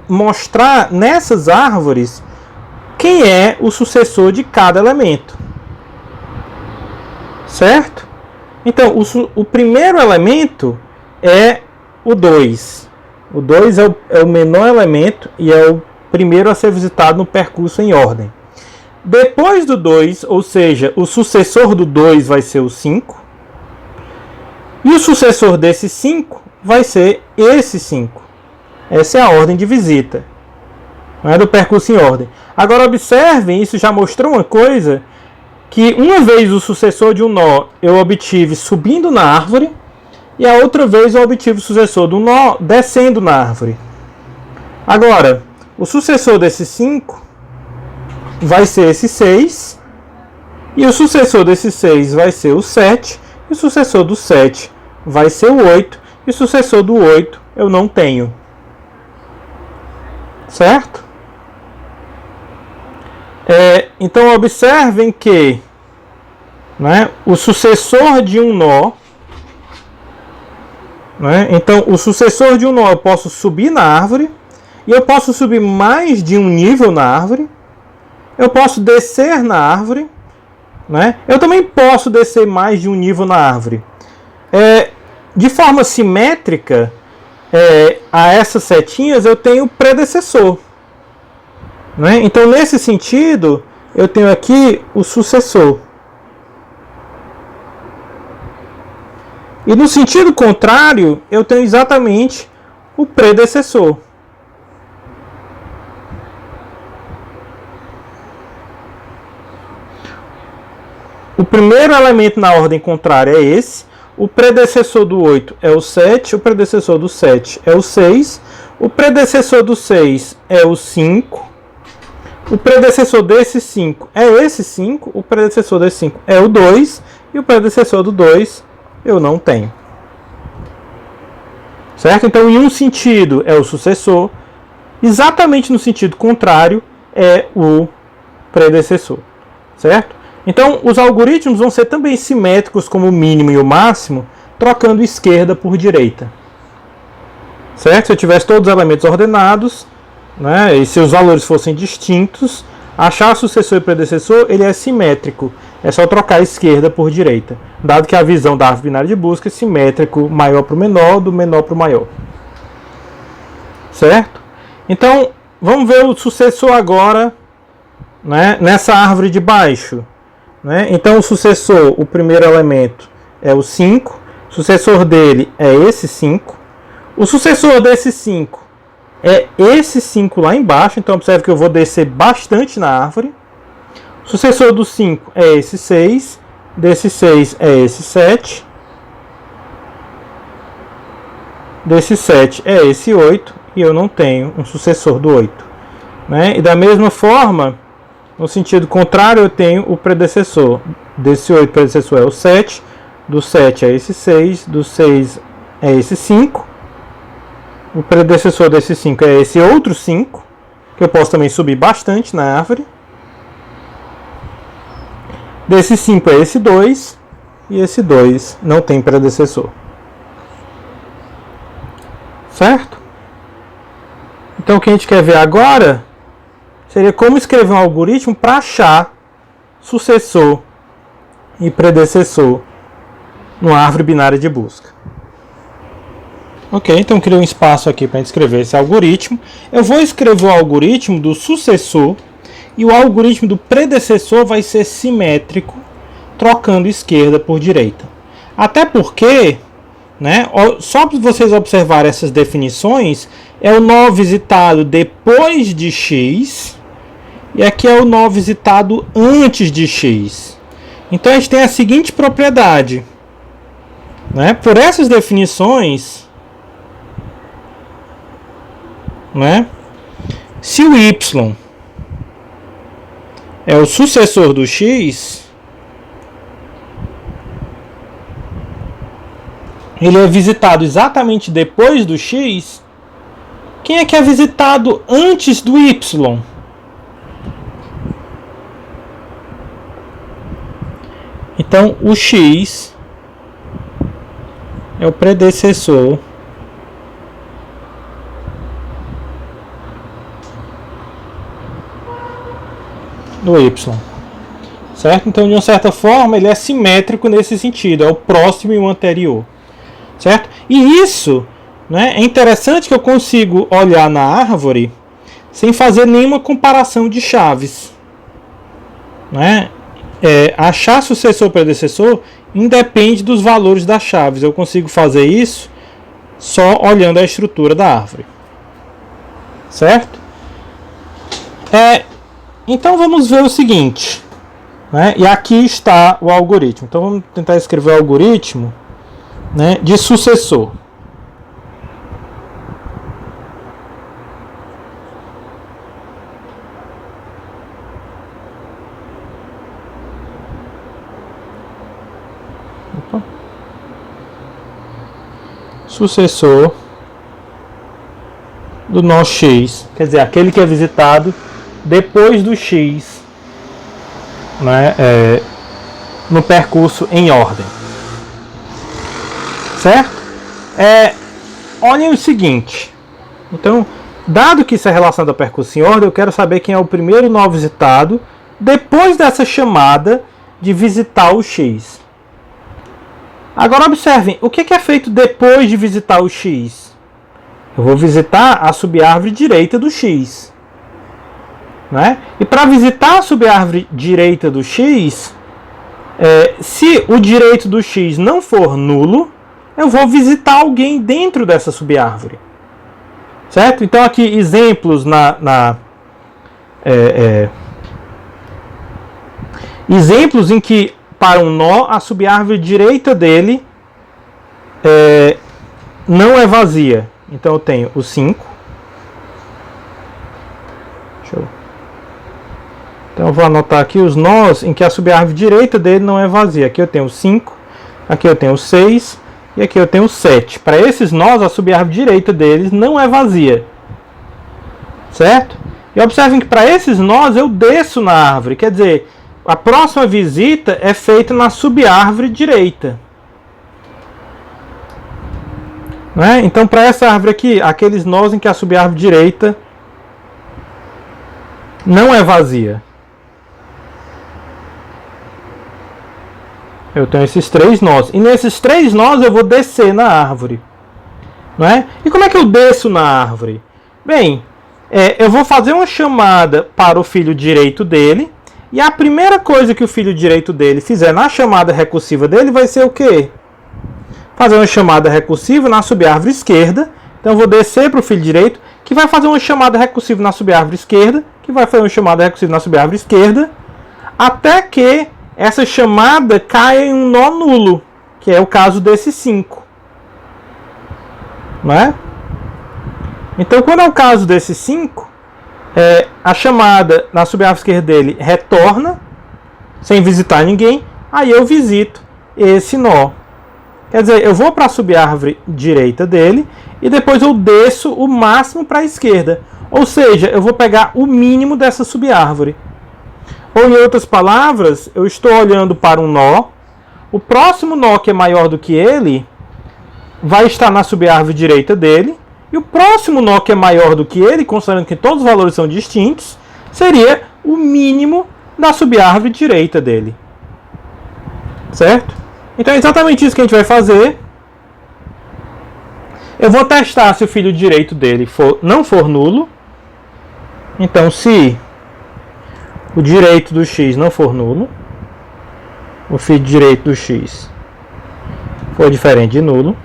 mostrar nessas árvores quem é o sucessor de cada elemento. Certo? Então, o primeiro elemento é o 2. O 2 é o menor elemento e é o primeiro a ser visitado no percurso em ordem. Depois do 2, ou seja, o sucessor do 2 vai ser o 5. E o sucessor desse 5 vai ser esse 5. Essa é a ordem de visita. Não é do percurso em ordem. Agora observem, isso já mostrou uma coisa, que uma vez o sucessor de um nó eu obtive subindo na árvore, e a outra vez eu obtive o sucessor do nó descendo na árvore. Agora, o sucessor desse 5 vai ser esse 6, e o sucessor desse 6 vai ser o 7, e o sucessor do 7 vai ser o 8, e o sucessor do 8 eu não tenho. Certo? Então observem que, né, o sucessor de um nó, né, então o sucessor de um nó eu posso subir na árvore, e eu posso subir mais de um nível na árvore, eu posso descer na árvore, né, eu também posso descer mais de um nível na árvore. De forma simétrica, a essas setinhas eu tenho predecessor. Né? Então, nesse sentido, eu tenho aqui o sucessor. E no sentido contrário, eu tenho exatamente o predecessor. O primeiro elemento na ordem contrária é esse. O predecessor do 8 é o 7. O predecessor do 7 é o 6. O predecessor do 6 é o 5. O predecessor desse 5 é esse 5, o predecessor desse 5 é o 2, e o predecessor do 2 eu não tenho. Certo? Então, em um sentido é o sucessor, exatamente no sentido contrário é o predecessor. Certo? Então, os algoritmos vão ser também simétricos como o mínimo e o máximo, trocando esquerda por direita. Certo? Se eu tivesse todos os elementos ordenados, né, e se os valores fossem distintos, achar sucessor e predecessor ele é simétrico. É só trocar a esquerda por direita. Dado que a visão da árvore binária de busca é simétrico, maior para o menor, do menor para o maior. Certo? Então, vamos ver o sucessor agora, né, nessa árvore de baixo. Né? Então, o sucessor, o primeiro elemento é o 5. O sucessor dele é esse 5. O sucessor desse 5 é esse 5 lá embaixo, então observe que eu vou descer bastante na árvore. O sucessor do 5 é esse 6, desse 6 é esse 7, desse 7 é esse 8, e eu não tenho um sucessor do 8. Né? E da mesma forma, no sentido contrário, eu tenho o predecessor. Desse 8, o predecessor é o 7, do 7 é esse 6, do 6 é esse 5, o predecessor desse 5 é esse outro 5, que eu posso também subir bastante na árvore. Desse 5 é esse 2, e esse 2 não tem predecessor. Certo? Então o que a gente quer ver agora seria como escrever um algoritmo para achar sucessor e predecessor numa árvore binária de busca. Ok, então criei um espaço aqui para escrever esse algoritmo. Eu vou escrever o algoritmo do sucessor e o algoritmo do predecessor vai ser simétrico, trocando esquerda por direita. Até porque, né, só para vocês observarem essas definições, é o nó visitado depois de x, e aqui é o nó visitado antes de x. Então a gente tem a seguinte propriedade. Né, por essas definições, né, se o y é o sucessor do x, ele é visitado exatamente depois do x. Quem é que é visitado antes do y? Então o x é o predecessor do y, certo? Então, de uma certa forma, ele é simétrico nesse sentido, é o próximo e o anterior, certo? E isso, né, é interessante que eu consigo olhar na árvore sem fazer nenhuma comparação de chaves, né? Achar sucessor ou predecessor independe dos valores das chaves. Eu consigo fazer isso só olhando a estrutura da árvore, certo? Então vamos ver o seguinte, né? E aqui está o algoritmo. Então vamos tentar escrever o algoritmo, né, de sucessor. Sucessor do nó x, quer dizer, aquele que é visitado depois do x, né, no percurso em ordem, certo? Olhem o seguinte, então, dado que isso é relação da percurso em ordem, eu quero saber quem é o primeiro nó visitado depois dessa chamada de visitar o x. Agora observem, o que é feito depois de visitar o x? Eu vou visitar a subárvore direita do x, né? E para visitar a subárvore direita do x, se o direito do x não for nulo, eu vou visitar alguém dentro dessa subárvore, certo? Então aqui exemplos exemplos em que para um nó, a subárvore direita dele não é vazia. Então eu tenho o 5. Então eu vou anotar aqui os nós em que a subárvore direita dele não é vazia. Aqui eu tenho o 5, aqui eu tenho o 6 e aqui eu tenho o 7. Para esses nós, a subárvore direita deles não é vazia, certo? E observem que para esses nós eu desço na árvore, quer dizer, a próxima visita é feita na subárvore direita, né? Então, para essa árvore aqui, aqueles nós em que a subárvore direita não é vazia, eu tenho esses 3 nós. E nesses 3 nós eu vou descer na árvore, não é? E como é que eu desço na árvore? Bem, eu vou fazer uma chamada para o filho direito dele. E a primeira coisa que o filho direito dele fizer na chamada recursiva dele vai ser o quê? Fazer uma chamada recursiva na subárvore esquerda. Então eu vou descer para o filho direito, que vai fazer uma chamada recursiva na subárvore esquerda, que vai fazer uma chamada recursiva na subárvore esquerda, até que essa chamada caia em um nó nulo, que é o caso desse 5. Não é? Então quando é o caso desse 5, a chamada na subárvore esquerda dele retorna, sem visitar ninguém, aí eu visito esse nó. Quer dizer, eu vou para a subárvore direita dele e depois eu desço o máximo para a esquerda. Ou seja, eu vou pegar o mínimo dessa subárvore. Ou em outras palavras, eu estou olhando para um nó, o próximo nó que é maior do que ele vai estar na subárvore direita dele, e o próximo nó que é maior do que ele, considerando que todos os valores são distintos, seria o mínimo da subárvore direita dele. Certo? Então é exatamente isso que a gente vai fazer. Eu vou testar se o filho direito dele não for nulo. Então, se o direito do x não for nulo, o filho direito do x for diferente de nulo,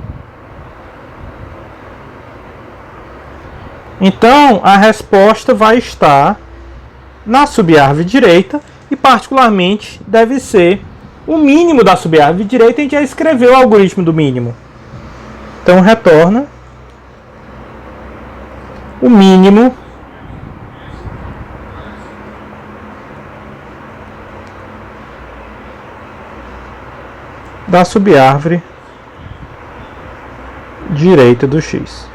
então a resposta vai estar na subárvore direita e particularmente deve ser o mínimo da subárvore direita. A gente já escreveu o algoritmo do mínimo. Então retorna o mínimo da subárvore direita do x.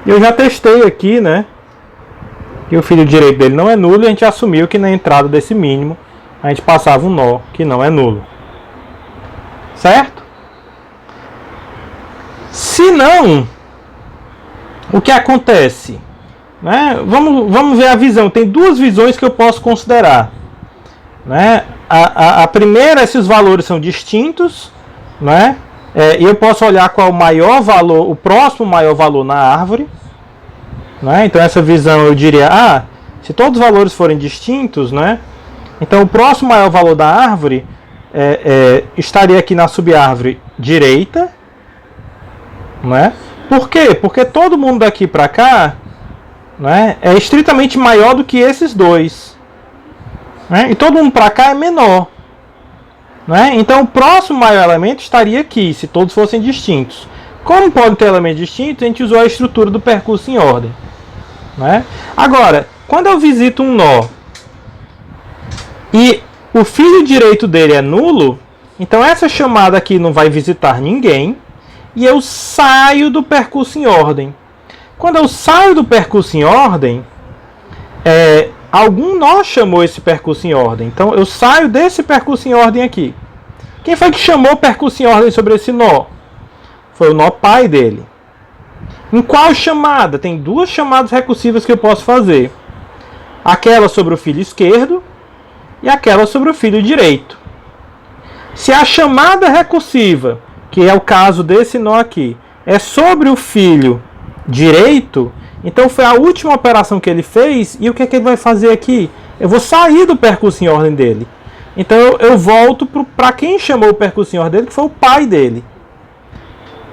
Eu já testei aqui, né, que o filho direito dele não é nulo, e a gente assumiu que na entrada desse mínimo a gente passava um nó que não é nulo. Certo? Se não, o que acontece? Né? Vamos ver a visão. Tem duas visões que eu posso considerar. Né? A primeira é se os valores são distintos, né? E eu posso olhar qual o maior valor, o próximo maior valor na árvore. Né? Então essa visão eu diria, se todos os valores forem distintos, né? Então o próximo maior valor da árvore estaria aqui na subárvore direita. Né? Por quê? Porque todo mundo daqui para cá, né, é estritamente maior do que esses dois. Né? E todo mundo para cá é menor. Né? Então o próximo maior elemento estaria aqui, se todos fossem distintos. Como podem ter elementos distintos, a gente usou a estrutura do percurso em ordem. Né? Agora, quando eu visito um nó e o filho direito dele é nulo, então essa chamada aqui não vai visitar ninguém e eu saio do percurso em ordem. Quando eu saio do percurso em ordem, algum nó chamou esse percurso em ordem. Então eu saio desse percurso em ordem aqui. Quem foi que chamou o percurso em ordem sobre esse nó? Foi o nó pai dele. Em qual chamada? Tem duas chamadas recursivas que eu posso fazer. Aquela sobre o filho esquerdo e aquela sobre o filho direito. Se a chamada recursiva, que é o caso desse nó aqui, é sobre o filho direito, então foi a última operação que ele fez, e o que é que ele vai fazer aqui? Eu vou sair do percurso em ordem dele. Então eu volto para quem chamou o percurso em ordem dele, que foi o pai dele.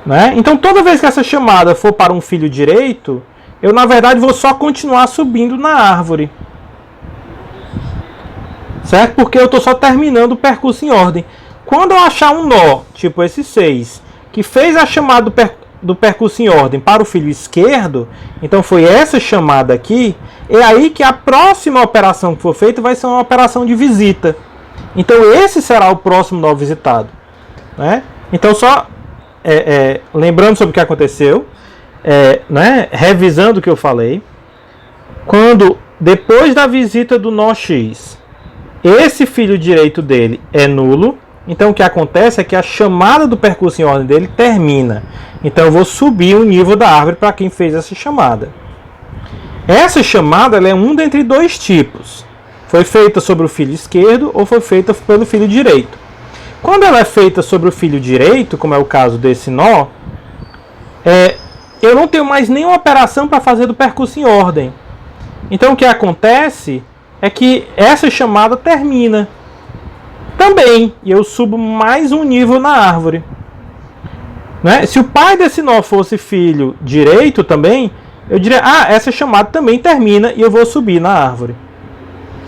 Né? Então toda vez que essa chamada for para um filho direito, eu na verdade vou só continuar subindo na árvore. Certo? Porque eu estou só terminando o percurso em ordem. Quando eu achar um nó, tipo esse 6, que fez a chamada do percurso em ordem para o filho esquerdo, então foi essa chamada aqui, é aí que a próxima operação que for feita vai ser uma operação de visita. Então esse será o próximo nó visitado. Né? Então só lembrando sobre o que aconteceu, né? Revisando o que eu falei, quando depois da visita do nó X, esse filho direito dele é nulo, então o que acontece é que a chamada do percurso em ordem dele termina. Então eu vou subir o nível da árvore para quem fez essa chamada. Essa chamada ela é um dentre dois tipos. Foi feita sobre o filho esquerdo ou foi feita pelo filho direito. Quando ela é feita sobre o filho direito, como é o caso desse nó, eu não tenho mais nenhuma operação para fazer do percurso em ordem. Então o que acontece é que essa chamada termina também, e eu subo mais um nível na árvore. Né? Se o pai desse nó fosse filho direito também, eu diria, essa chamada também termina e eu vou subir na árvore.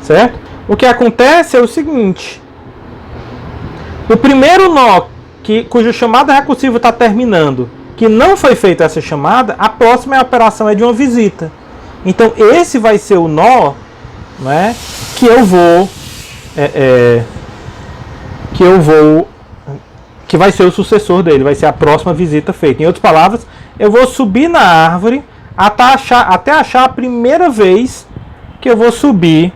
Certo? O que acontece é o seguinte: o primeiro nó cuja chamada recursiva está terminando, que não foi feita essa chamada, a próxima operação é de uma visita. Então esse vai ser o nó, né, que vai ser o sucessor dele, vai ser a próxima visita feita. Em outras palavras, eu vou subir na árvore até achar a primeira vez que eu vou subir,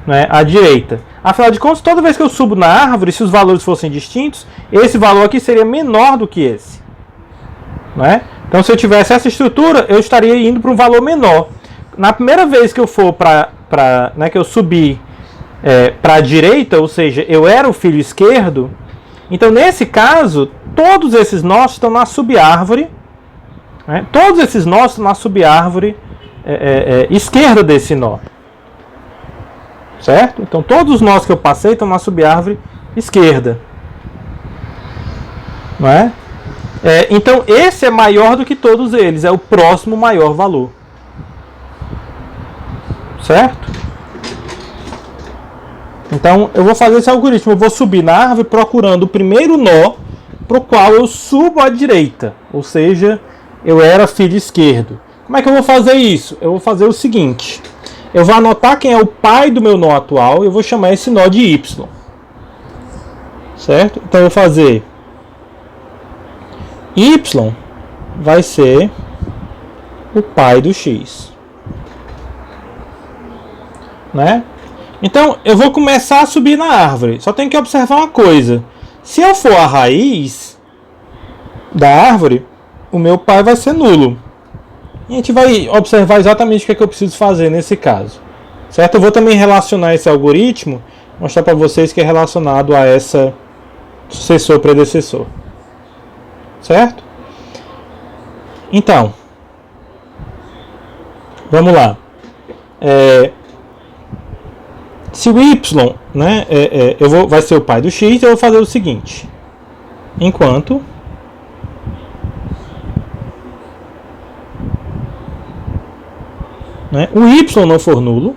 né, à direita. Afinal de contas, toda vez que eu subo na árvore, se os valores fossem distintos, esse valor aqui seria menor do que esse. Né? Então, se eu tivesse essa estrutura, eu estaria indo para um valor menor. Na primeira vez que eu for né, que eu subir para a direita, ou seja, eu era o filho esquerdo, então nesse caso, todos esses nós estão na subárvore, né? Todos esses nós estão na subárvore esquerda desse nó. Certo? Então todos os nós que eu passei estão na subárvore esquerda. Não é? Então esse é maior do que todos eles, é o próximo maior valor. Certo? Então eu vou fazer esse algoritmo, eu vou subir na árvore procurando o primeiro nó para o qual eu subo à direita, ou seja, eu era filho esquerdo. Como é que eu vou fazer isso? Eu vou fazer o seguinte: eu vou anotar quem é o pai do meu nó atual e eu vou chamar esse nó de Y. Certo? Então eu vou fazer Y vai ser o pai do X. Né? Então eu vou começar a subir na árvore. Só tenho que observar uma coisa: se eu for a raiz da árvore, o meu pai vai ser nulo. E a gente vai observar exatamente o que é que eu preciso fazer nesse caso. Certo? Eu vou também relacionar esse algoritmo, mostrar para vocês que é relacionado a essa sucessor-predecessor. Certo? Então, vamos lá. Se o y, né, vai ser o pai do x, eu vou fazer o seguinte. Enquanto o y não for nulo,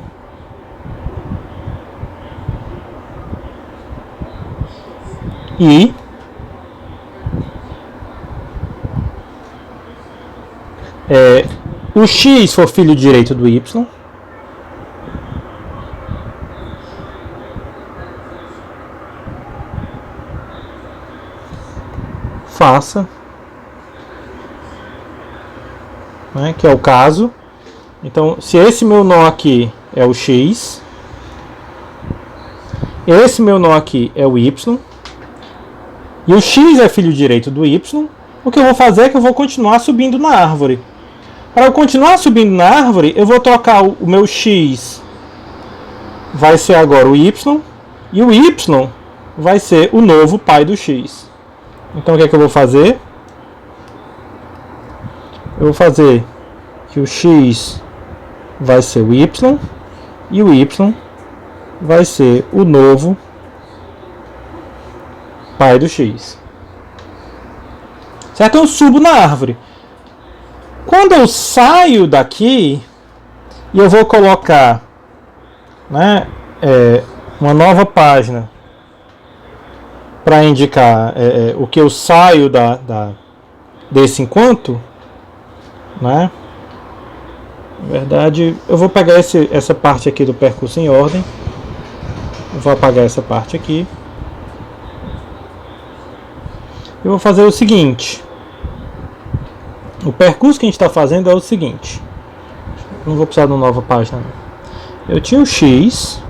e o x for filho direito do y, faça, né, que é o caso. Então, se esse meu nó aqui é o x, esse meu nó aqui é o y, e o x é filho direito do y, o que eu vou fazer é que eu vou continuar subindo na árvore. Para eu continuar subindo na árvore, eu vou trocar o meu x, vai ser agora o y, e o y vai ser o novo pai do x. Então o que é que eu vou fazer? Eu vou fazer que o x vai ser o y, e o y vai ser o novo pai do x. Certo? Eu subo na árvore. Quando eu saio daqui e eu vou colocar, né, uma nova página para indicar o que eu saio desse enquanto, né? Na verdade, eu vou pegar essa parte aqui do percurso em ordem. Eu vou apagar essa parte aqui. Eu vou fazer o seguinte. O percurso que a gente está fazendo é o seguinte. Não vou precisar de uma nova página, não. Eu tinha o x.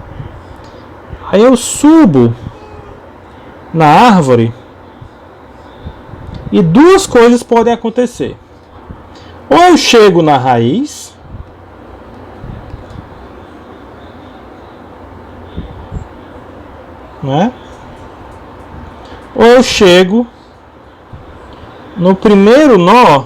Aí eu subo na árvore. E duas coisas podem acontecer. Ou eu chego na raiz, né? Ou eu chego no primeiro nó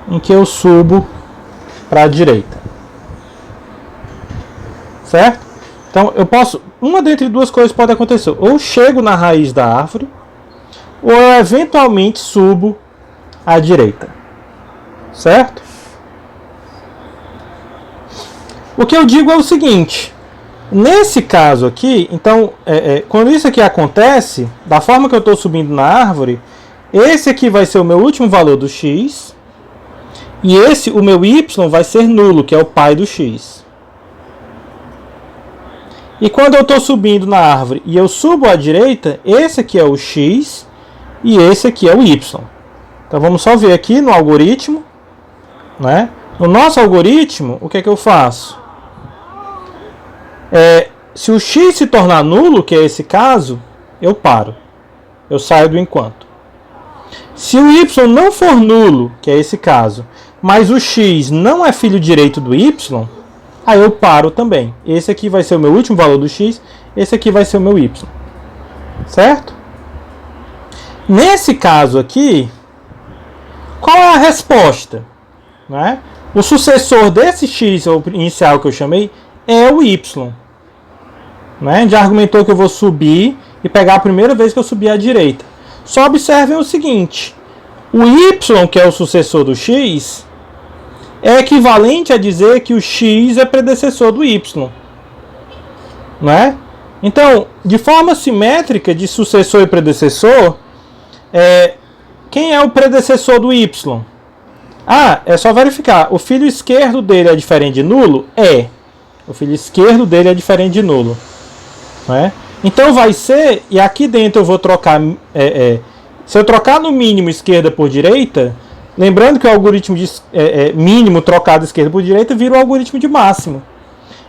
em que eu subo para a direita. Certo? Então eu posso, uma dentre duas coisas pode acontecer. Ou eu chego na raiz da árvore, ou eu eventualmente subo à direita. Certo? O que eu digo é o seguinte. Nesse caso aqui, então, quando isso aqui acontece, da forma que eu estou subindo na árvore, esse aqui vai ser o meu último valor do x, e esse, o meu y, vai ser nulo, que é o pai do x. E quando eu estou subindo na árvore e eu subo à direita, esse aqui é o x e esse aqui é o y. Então vamos só ver aqui no algoritmo, né? No nosso algoritmo, o que é que eu faço? Se o x se tornar nulo, que é esse caso, eu paro. Eu saio do enquanto. Se o y não for nulo, que é esse caso, mas o x não é filho direito do y, aí eu paro também. Esse aqui vai ser o meu último valor do x, esse aqui vai ser o meu y. Certo? Nesse caso aqui, qual é a resposta? Né? O sucessor desse x, o inicial que eu chamei, é o y. Né? A gente já argumentou que eu vou subir e pegar a primeira vez que eu subir à direita. Só observem o seguinte. O y, que é o sucessor do x, é equivalente a dizer que o x é predecessor do y. Né? Então, de forma simétrica de sucessor e predecessor, quem é o predecessor do y? É só verificar. O filho esquerdo dele é diferente de nulo? É. O filho esquerdo dele é diferente de nulo. Né? Então vai ser, e aqui dentro eu vou trocar, se eu trocar no mínimo esquerda por direita, lembrando que o algoritmo de mínimo trocado esquerda por direita vira o algoritmo de máximo.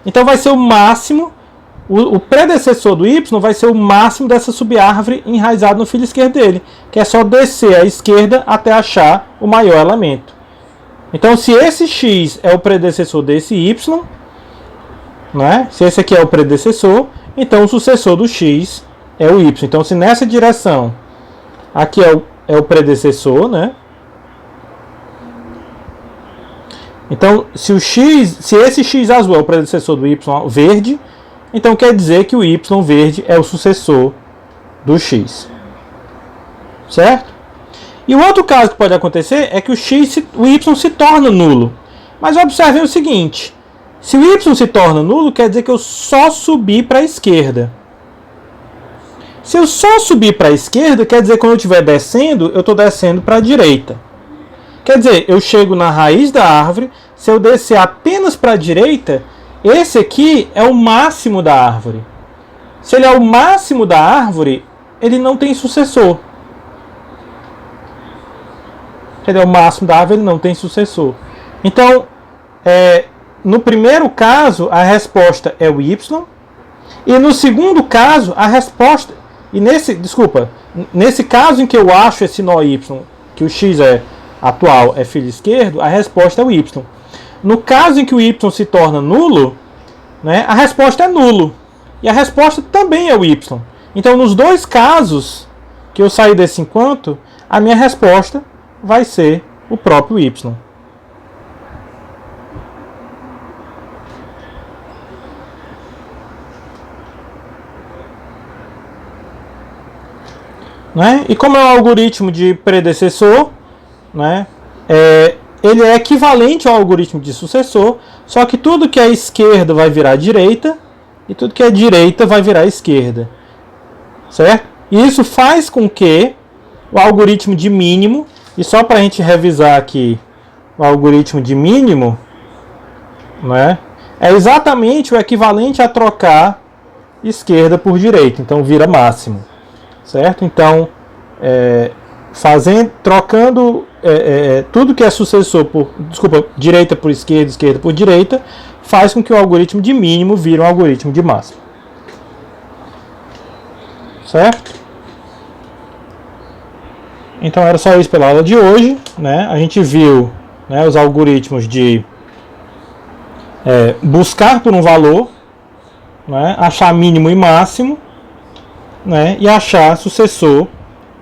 Então vai ser o máximo, o predecessor do y vai ser o máximo dessa subárvore enraizada no filo esquerdo dele, que é só descer à esquerda até achar o maior elemento. Então, se esse x é o predecessor desse y, né? Se esse aqui é o predecessor, então o sucessor do x é o y. Então, se nessa direção aqui é o predecessor, né? Então, se esse x azul é o predecessor do y verde, então quer dizer que o y verde é o sucessor do x. Certo? E o outro caso que pode acontecer é que o y se torna nulo. Mas observem o seguinte: se o y se torna nulo, quer dizer que eu só subi para a esquerda. Se eu só subir para a esquerda, quer dizer que quando eu estiver descendo, eu estou descendo para a direita. Quer dizer, eu chego na raiz da árvore, se eu descer apenas para a direita, esse aqui é o máximo da árvore. Se ele é o máximo da árvore, ele não tem sucessor. Se ele é o máximo da árvore, ele não tem sucessor. Então, no primeiro caso, a resposta é o y. E no segundo caso, a resposta... nesse caso em que eu acho esse nó y, que o x atual é filo esquerdo, a resposta é o y. No caso em que o y se torna nulo, né, a resposta é nulo. E a resposta também é o y. Então, nos dois casos que eu sair desse enquanto, a minha resposta vai ser o próprio y. Né? E como é um algoritmo de predecessor, né, ele é equivalente ao algoritmo de sucessor, só que tudo que é esquerda vai virar direita e tudo que é direita vai virar esquerda. Certo? E isso faz com que o algoritmo de mínimo, e só para a gente revisar aqui, o algoritmo de mínimo, né, é exatamente o equivalente a trocar esquerda por direita, então vira máximo. Certo? Então, trocando tudo que é sucessor direita por esquerda, esquerda por direita, faz com que o algoritmo de mínimo vire um algoritmo de máximo. Certo? Então era só isso pela aula de hoje, né? A gente viu, né, os algoritmos de buscar por um valor, né, achar mínimo e máximo, né, e achar sucessor,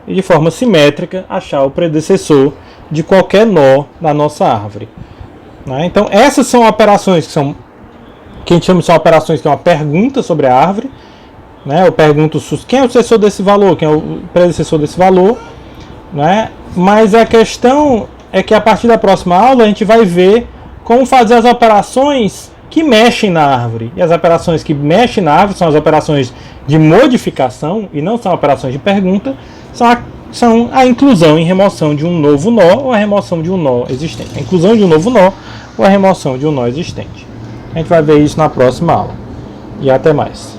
e de forma simétrica achar o predecessor de qualquer nó na nossa árvore. Né? Então essas são operações que a gente chama de operações que é uma pergunta sobre a árvore. Né? Eu pergunto quem é o sucessor desse valor, quem é o predecessor desse valor. Né? Mas a questão é que a partir da próxima aula a gente vai ver como fazer as operações que mexem na árvore. E as operações que mexem na árvore são as operações de modificação e não são operações de pergunta, são a inclusão e remoção de um novo nó ou a remoção de um nó existente. A inclusão de um novo nó ou a remoção de um nó existente. A gente vai ver isso na próxima aula. E até mais.